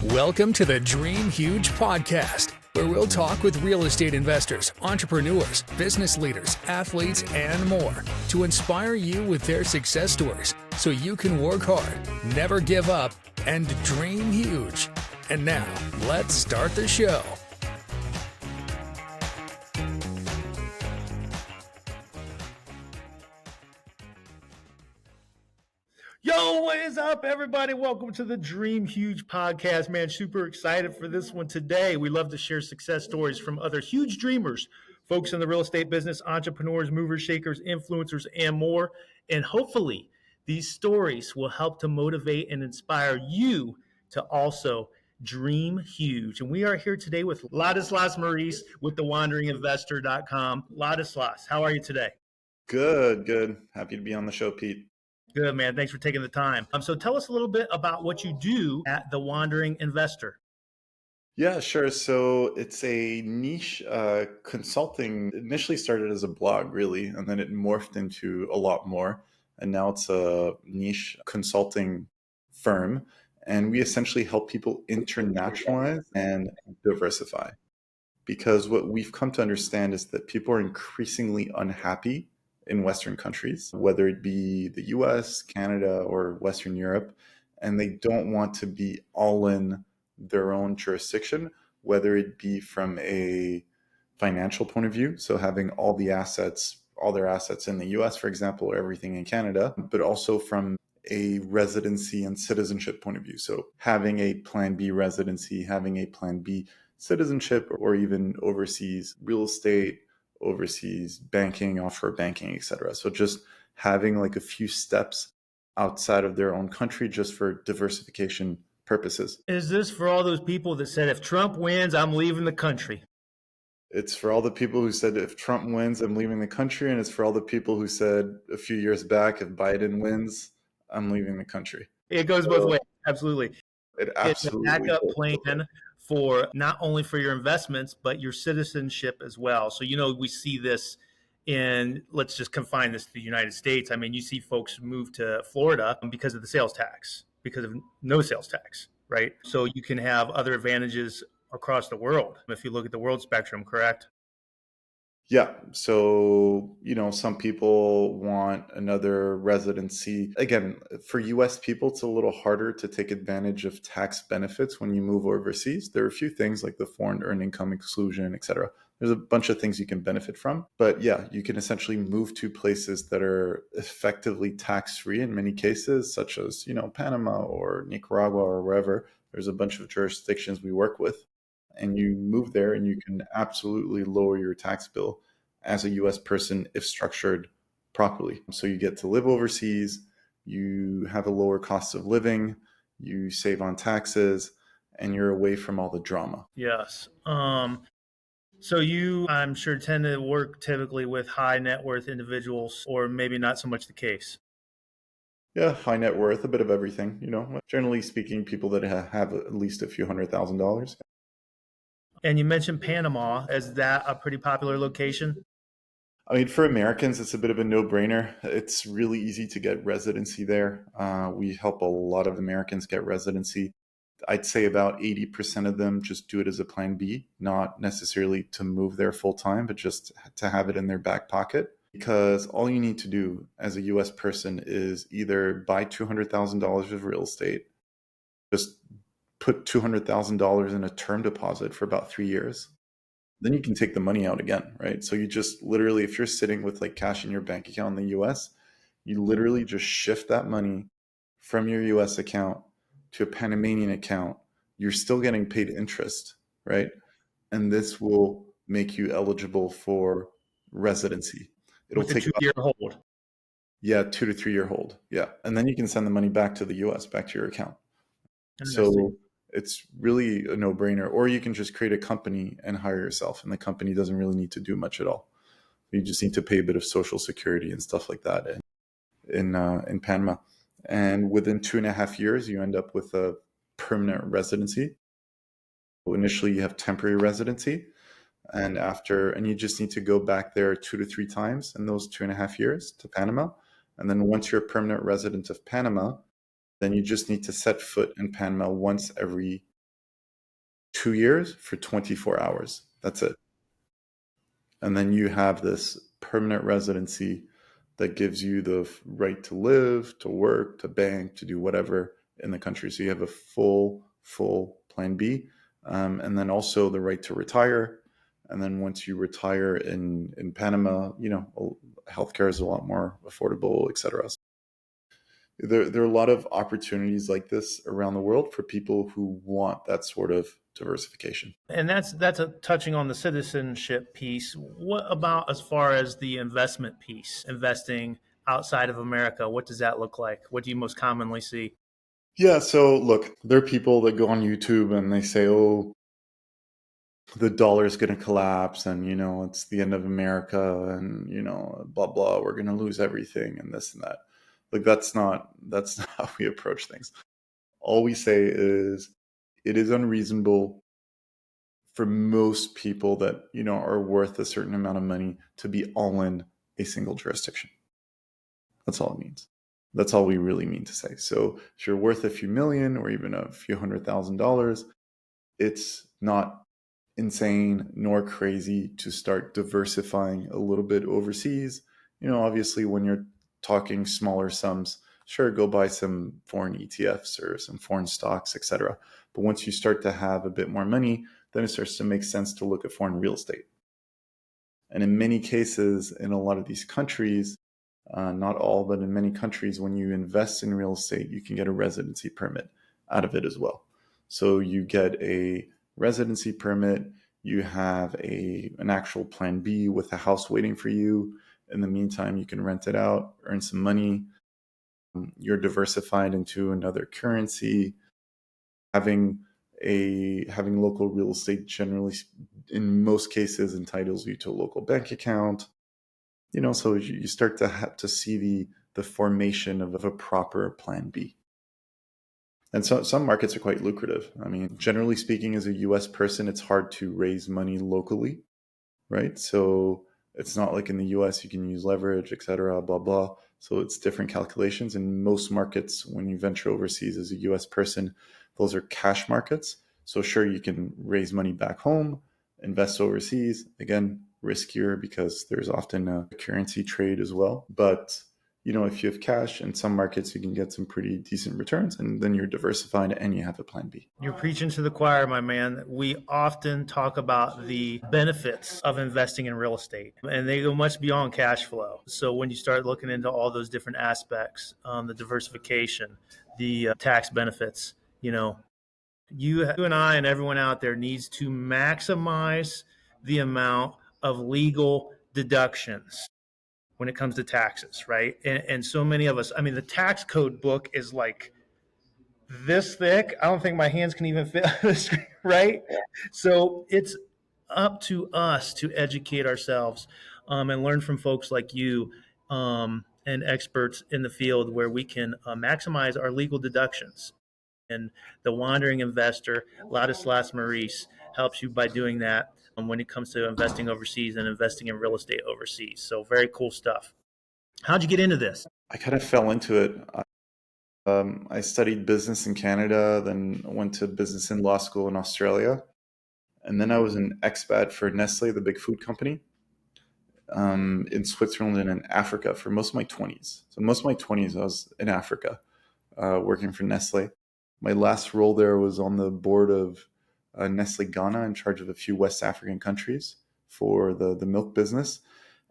Welcome to the Dream Huge podcast, where we'll talk with real estate investors, entrepreneurs, business leaders, athletes, and more to inspire you with their success stories so you can work hard, never give up, and dream huge. And now, let's start the show. Yo, what is up, everybody? Welcome to the Dream Huge podcast, man. Super excited for this one today. We love to share success stories from other huge dreamers, folks in the real estate business, entrepreneurs, movers, shakers, influencers, and more. And hopefully, these stories will help to motivate and inspire you to also dream huge. And we are here today with Ladislaus Maurice with thewanderinginvestor.com. Ladislaus, how are you today? Good. Happy to be on the show, Pete. Good, man. Thanks for taking the time. So tell us a little bit about what you do at The Wandering Investor. Yeah, sure. So it's a niche consulting. Initially started as a blog, really, and then it morphed into a lot more. And now it's a niche consulting firm. And we essentially help people internationalize and diversify. Because what we've come to understand is that people are increasingly unhappy in Western countries, whether it be the US, Canada, or Western Europe, and they don't want to be all in their own jurisdiction, whether it be from a financial point of view, so having all their assets in the US, for example, or everything in Canada, but also from a residency and citizenship point of view. So having a plan B residency, having a plan B citizenship, or even overseas real estate, overseas banking, offshore banking, etc. So just having like a few steps outside of their own country just for diversification purposes. Is this for all those people that said, if Trump wins, I'm leaving the country? It's for all the people who said, if Trump wins, I'm leaving the country. And it's for all the people who said a few years back, if Biden wins, I'm leaving the country. It goes both ways. Absolutely. It absolutely it's a backup plan for not only for your investments, but your citizenship as well. So, we see this let's just confine this to the United States. I mean, you see folks move to Florida because of the sales tax, because of no sales tax, right? So you can have other advantages across the world if you look at the world spectrum, correct? Yeah. So, some people want another residency. Again, for US people, it's a little harder to take advantage of tax benefits when you move overseas. There are a few things like the foreign earned income exclusion, et cetera. There's a bunch of things you can benefit from. But yeah, you can essentially move to places that are effectively tax-free in many cases, such as, Panama or Nicaragua or wherever. There's a bunch of jurisdictions we work with. And you move there and you can absolutely lower your tax bill as a US person if structured properly. So you get to live overseas, you have a lower cost of living, you save on taxes, and you're away from all the drama. Yes. So you, I'm sure, tend to work typically with high net worth individuals, or maybe not so much the case. Yeah, high net worth, a bit of everything, Generally speaking, people that have at least a few $100,000. And you mentioned Panama. Is that a pretty popular location? I mean, for Americans, it's a bit of a no-brainer. It's really easy to get residency there. We help a lot of Americans get residency. I'd say about 80% of them just do it as a plan B, not necessarily to move there full time, but just to have it in their back pocket. Because all you need to do as a US person is either buy $200,000 of real estate, just put $200,000 in a term deposit for about 3 years. Then you can take the money out again, right? So you just literally, if you're sitting with like cash in your bank account in the US, you literally just shift that money from your US account to a Panamanian account. You're still getting paid interest, right? And this will make you eligible for residency. It'll take a 2-year hold. Yeah, 2 to 3 year hold. Yeah. And then you can send the money back to the US, back to your account. So it's really a no-brainer. Or you can just create a company and hire yourself, and the company doesn't really need to do much at all. You just need to pay a bit of social security and stuff like that in Panama. And within 2.5 years, you end up with a permanent residency. Initially, you have temporary residency, and you just need to go back there 2 to 3 times in those 2.5 years to Panama. And then once you're a permanent resident of Panama, Then you just need to set foot in Panama once every 2 years for 24 hours. That's it. And then you have this permanent residency that gives you the right to live, to work, to bank, to do whatever in the country. So you have a full plan B. And then also the right to retire. And then once you retire in Panama, healthcare is a lot more affordable, et cetera. There are a lot of opportunities like this around the world for people who want that sort of diversification. And that's touching on the citizenship piece. What about as far as the investment piece, investing outside of America? What does that look like? What do you most commonly see? Yeah, so look, there are people that go on YouTube and they say, oh, the dollar is going to collapse and, it's the end of America and, blah, blah, we're going to lose everything and this and that. Like, that's not how we approach things. All we say is it is unreasonable for most people that, are worth a certain amount of money to be all in a single jurisdiction. That's all it means. That's all we really mean to say. So if you're worth a few million or even a few $100,000, it's not insane nor crazy to start diversifying a little bit overseas. Obviously when you're talking smaller sums, sure, go buy some foreign ETFs or some foreign stocks, etc. But once you start to have a bit more money, then it starts to make sense to look at foreign real estate. And in many cases, in a lot of these countries, not all, but in many countries, when you invest in real estate, you can get a residency permit out of it as well. So you get a residency permit, you have an actual plan B with a house waiting for you. In the meantime, you can rent it out, earn some money. You're diversified into another currency. Having local real estate generally, in most cases, entitles you to a local bank account. So you start to have to see the formation of a proper plan B. And so some markets are quite lucrative. I mean, generally speaking, as a US person, it's hard to raise money locally, right? So it's not like in the US you can use leverage, et cetera, blah, blah. So it's different calculations. In most markets, when you venture overseas as a US person, those are cash markets. So sure, you can raise money back home, invest overseas. Again, riskier because there's often a currency trade as well. But if you have cash in some markets, you can get some pretty decent returns, and then you're diversified and you have a plan B. You're preaching to the choir, my man. We often talk about the benefits of investing in real estate, and they go much beyond cash flow. So when you start looking into all those different aspects, the diversification, the tax benefits, you and I and everyone out there needs to maximize the amount of legal deductions when it comes to taxes, right? And so many of us, I mean, the tax code book is like this thick. I don't think my hands can even fit on the screen, right? So it's up to us to educate ourselves and learn from folks like you and experts in the field where we can maximize our legal deductions. And the wandering investor, Ladislaus Maurice, helps you by doing that when it comes to investing overseas and investing in real estate overseas. So very cool stuff. How'd you get into this? I kind of fell into it. I studied business in Canada, then went to business in law school in Australia. And then I was an expat for Nestle, the big food company, in Switzerland and in Africa for most of my 20s. So most of my 20s, I was in Africa working for Nestle. My last role there was on the board of Nestle Ghana, in charge of a few West African countries for the milk business.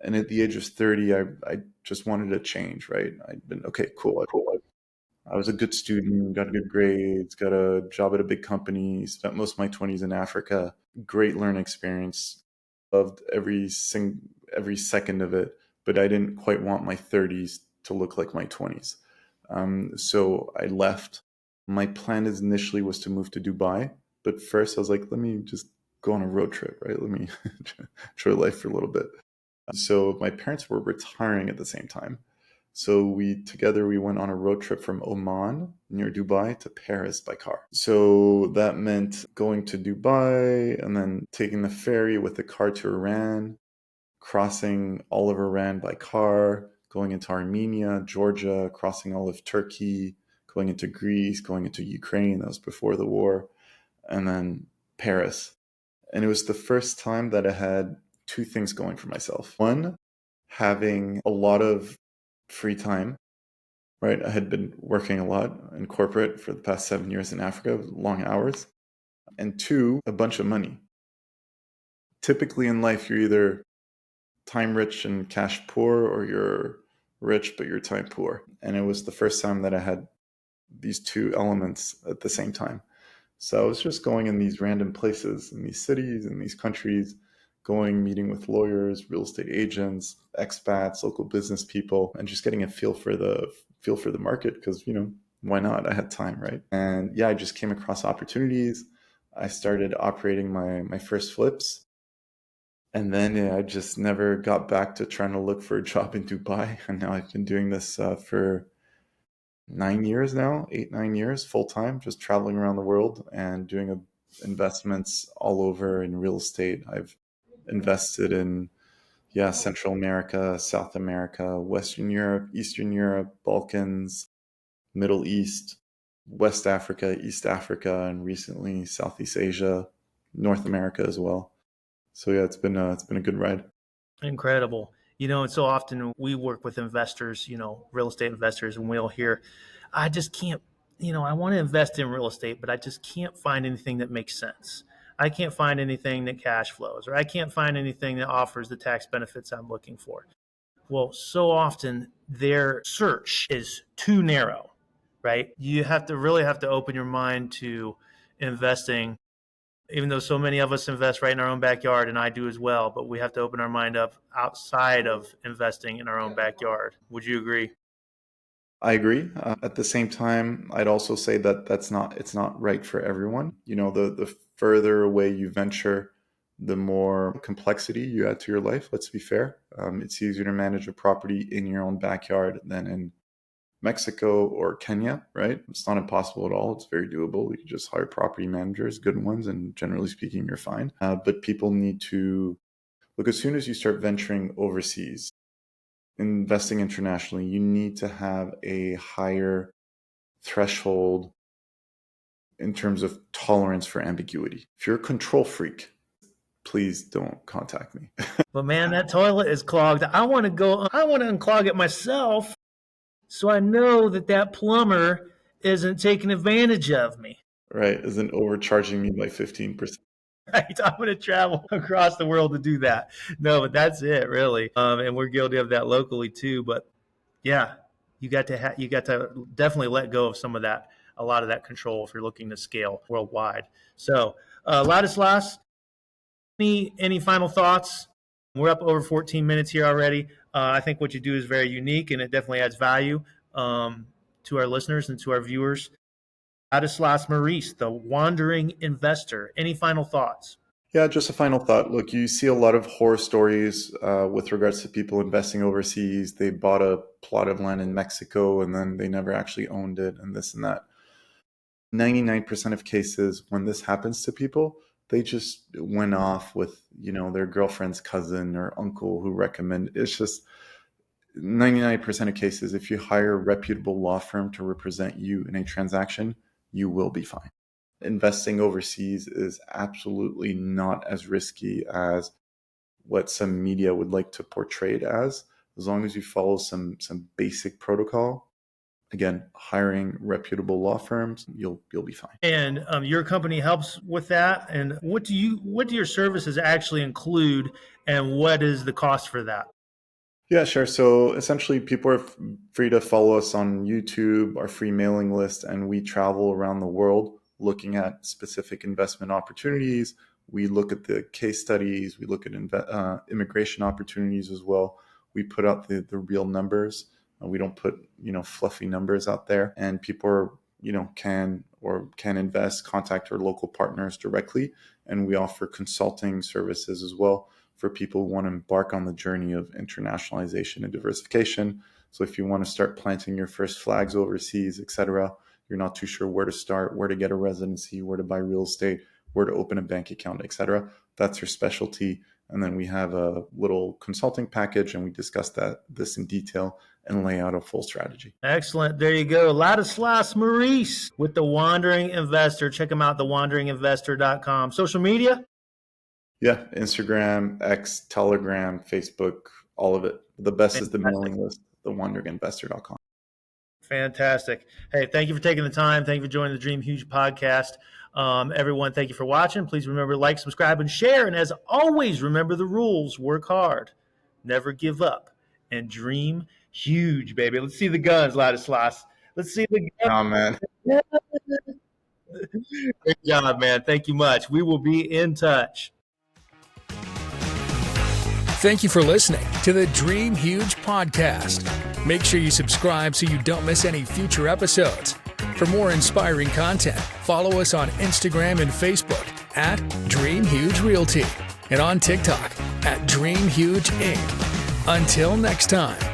And at the age of 30, I just wanted a change, right? I'd been, okay, cool. I was a good student, got good grades, got a job at a big company, spent most of my 20s in Africa. Great learning experience. Loved every second of it, but I didn't quite want my 30s to look like my 20s. So I left. My plan initially was to move to Dubai, but first I was like, let me just go on a road trip, right? Let me try life for a little bit. So my parents were retiring at the same time. So we went on a road trip from Oman near Dubai to Paris by car. So that meant going to Dubai and then taking the ferry with the car to Iran, crossing all of Iran by car, going into Armenia, Georgia, crossing all of Turkey, going into Greece, going into Ukraine. That was before the war. And then Paris. And it was the first time that I had two things going for myself. One, having a lot of free time, right? I had been working a lot in corporate for the past 7 years in Africa, long hours. And two, a bunch of money. Typically in life, you're either time rich and cash poor, or you're rich but you're time poor. And it was the first time that I had these two elements at the same time. So I was just going in these random places, in these cities, in these countries, going, meeting with lawyers, real estate agents, expats, local business people, and just getting a feel for the market, because, why not? I had time, right? And yeah, I just came across opportunities. I started operating my first flips. And then I just never got back to trying to look for a job in Dubai. And now I've been doing this for 9 years now, 8, 9 years, full time, just traveling around the world and doing investments all over in real estate. I've invested in, Central America, South America, Western Europe, Eastern Europe, Balkans, Middle East, West Africa, East Africa, and recently Southeast Asia, North America as well. So yeah, it's been a good ride. Incredible. And so often we work with investors, real estate investors, and we'll hear, I just can't, I want to invest in real estate, but I just can't find anything that makes sense. I can't find anything that cash flows, or I can't find anything that offers the tax benefits I'm looking for. Well, so often their search is too narrow, right? You really have to open your mind to investing, even though so many of us invest right in our own backyard, and I do as well, but we have to open our mind up outside of investing in our own backyard. Would you agree? I agree. At the same time, I'd also say that it's not right for everyone. The further away you venture, the more complexity you add to your life. Let's be fair. It's easier to manage a property in your own backyard than in Mexico or Kenya, right? It's not impossible at all. It's very doable. You can just hire property managers, good ones, and generally speaking, you're fine. But people need to look, as soon as you start venturing overseas, investing internationally, you need to have a higher threshold in terms of tolerance for ambiguity. If you're a control freak, please don't contact me. But man, that toilet is clogged. I want to unclog it myself, so I know that plumber isn't taking advantage of me. Right? Isn't overcharging me by 15%. Right? I'm going to travel across the world to do that. No, but that's it, really. And we're guilty of that locally too. But yeah, you got to definitely let go of a lot of that control if you're looking to scale worldwide. So, Ladislaus, any final thoughts? We're up over 14 minutes here already. I think what you do is very unique, and it definitely adds value to our listeners and to our viewers. Ladislaus Maurice, the wandering investor. Any final thoughts? Yeah, just a final thought. Look, you see a lot of horror stories with regards to people investing overseas. They bought a plot of land in Mexico and then they never actually owned it, and this and that. 99% of cases when this happens to people, they just went off with, their girlfriend's cousin or uncle who recommended. It's just 99% of cases, if you hire a reputable law firm to represent you in a transaction, you will be fine. Investing overseas is absolutely not as risky as what some media would like to portray it as long as you follow some basic protocol. Again, hiring reputable law firms, you'll be fine. And your company helps with that. And what do your services actually include, and what is the cost for that? Yeah, sure. So essentially, people are free to follow us on YouTube, our free mailing list, and we travel around the world looking at specific investment opportunities. We look at the case studies. We look at immigration opportunities as well. We put out the real numbers. We don't put fluffy numbers out there, and people are, can invest, contact our local partners directly, and we offer consulting services as well for people who want to embark on the journey of internationalization and diversification. So if you want to start planting your first flags overseas, etc., you're not too sure where to start, where to get a residency, where to buy real estate, where to open a bank account, etc., that's your specialty. And then we have a little consulting package, and we discuss this in detail. and lay out a full strategy. Excellent. There you go. Ladislaus Maurice with The Wandering Investor. Check him out, thewanderinginvestor.com. Social media? Yeah, Instagram, X, Telegram, Facebook, all of it. The best is the mailing list, thewanderinginvestor.com. Fantastic. Hey, thank you for taking the time. Thank you for joining the Dream Huge podcast. Everyone, thank you for watching. Please remember to like, subscribe, and share. And as always, remember the rules. Work hard, never give up, and dream huge, baby. Let's see the guns, Ladislaus. Let's see the guns. Oh, man. Great job, man. Thank you much. We will be in touch. Thank you for listening to the Dream Huge podcast. Make sure you subscribe so you don't miss any future episodes. For more inspiring content, follow us on Instagram and Facebook at Dream Huge Realty and on TikTok at Dream Huge Inc. Until next time.